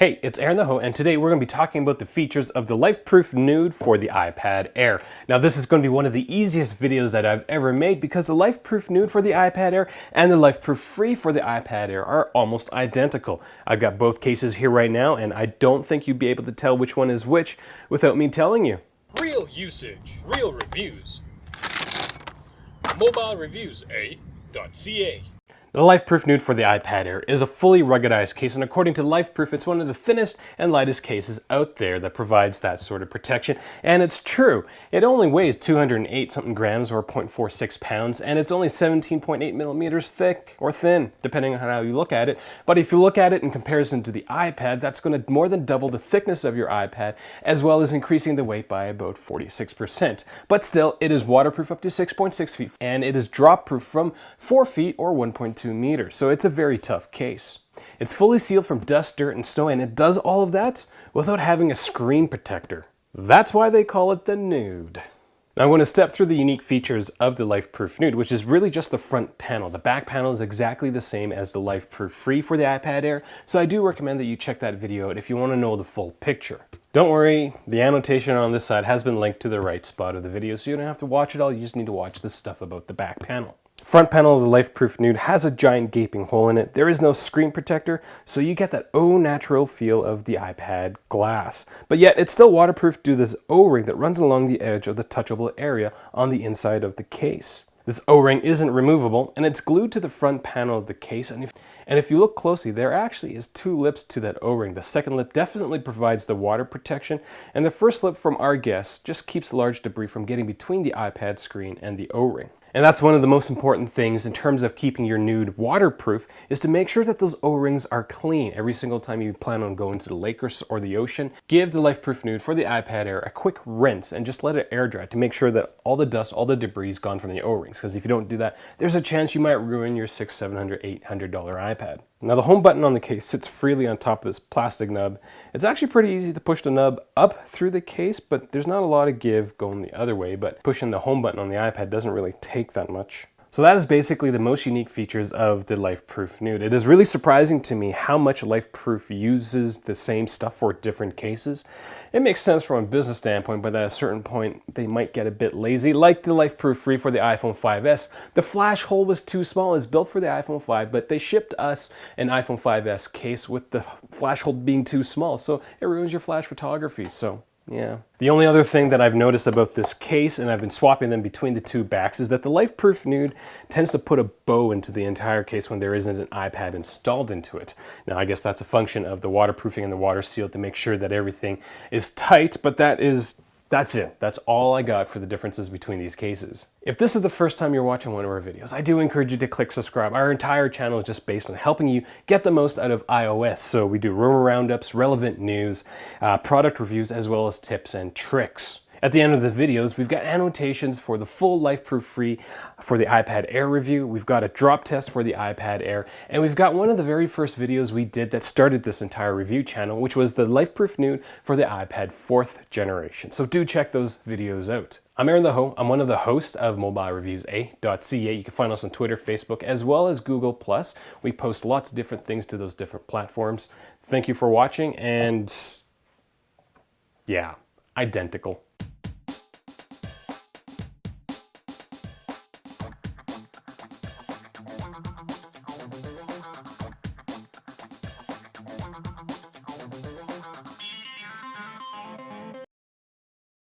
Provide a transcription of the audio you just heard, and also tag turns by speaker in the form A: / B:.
A: Hey, it's Aaron the Ho, and today we're going to be talking about the features of the Lifeproof Nuud for the iPad Air. Now this is going to be one of the easiest videos that I've ever made because the Lifeproof Nuud for the iPad Air and the LifeProof Fre for the iPad Air are almost identical. I've got both cases here right now, and I don't think you'd be able to tell which one is which without me telling you.
B: Real usage, real reviews. Mobilereviews-eh.ca.
A: The Lifeproof Nuud for the iPad Air is a fully ruggedized case, and according to Lifeproof, it's one of the thinnest and lightest cases out there that provides that sort of protection. And it's true. It only weighs 208 something grams or 0.46 pounds, and it's only 17.8 millimeters thick or thin, depending on how you look at it. But if you look at it in comparison to the iPad, that's going to more than double the thickness of your iPad, as well as increasing the weight by about 46%. But still, it is waterproof up to 6.6 feet, and it is drop-proof from 4 feet or 1.2 meters, so it's a very tough case. It's fully sealed from dust, dirt, and snow, and it does all of that without having a screen protector. That's why they call it the Nuud. Now I'm going to step through the unique features of the Lifeproof Nuud, which is really just the front panel. The back panel is exactly the same as the Lifeproof Fre for the iPad Air, so I do recommend that you check that video out if you want to know the full picture. Don't worry, the annotation on this side has been linked to the right spot of the video, so you don't have to watch it all, you just need to watch the stuff about the back panel. Front panel of the Lifeproof Nuud has a giant gaping hole in it. There is no screen protector, so you get that au natural feel of the iPad glass. But yet it's still waterproof due to this O-ring that runs along the edge of the touchable area on the inside of the case. This O-ring isn't removable, and it's glued to the front panel of the case, and if you look closely, there actually is 2 lips to that O-ring. The second lip definitely provides the water protection, and the first lip from our guest just keeps large debris from getting between the iPad screen and the O-ring. And that's one of the most important things in terms of keeping your Nuud waterproof, is to make sure that those O-rings are clean every single time you plan on going to the lake or the ocean. Give the Lifeproof Nuud for the iPad Air a quick rinse and just let it air dry to make sure that all the dust, all the debris is gone from the O-rings. Because if you don't do that, there's a chance you might ruin your $600, $700, $800 iPad. Now the home button on the case sits freely on top of this plastic nub. It's actually pretty easy to push the nub up through the case, but there's not a lot of give going the other way, but pushing the home button on the iPad doesn't really take that much. So that is basically the most unique features of the Lifeproof Nuud. It is really surprising to me how much Lifeproof uses the same stuff for different cases. It makes sense from a business standpoint, but at a certain point they might get a bit lazy. Like the Lifeproof Fre for the iPhone 5S. The flash hole was too small. It's built for the iPhone 5, but they shipped us an iPhone 5S case with the flash hole being too small, so it ruins your flash photography. So yeah. The only other thing that I've noticed about this case, and I've been swapping them between the 2 backs, is that the Lifeproof Nuud tends to put a bow into the entire case when there isn't an iPad installed into it. Now I guess that's a function of the waterproofing and the water seal to make sure that everything is tight, but that's it. That's all I got for the differences between these cases. If this is the first time you're watching one of our videos, I do encourage you to click subscribe. Our entire channel is just based on helping you get the most out of iOS. So we do rumor roundups, relevant news, product reviews, as well as tips and tricks. At the end of the videos, we've got annotations for the full Lifeproof Fre for the iPad Air review. We've got a drop test for the iPad Air, and we've got one of the very first videos we did that started this entire review channel, which was the Lifeproof Nuud for the iPad 4th generation. So do check those videos out. I'm Aaron the Ho. I'm one of the hosts of Mobilereviews-eh.ca. You can find us on Twitter, Facebook, as well as Google+. We post lots of different things to those different platforms. Thank you for watching, and yeah, identical.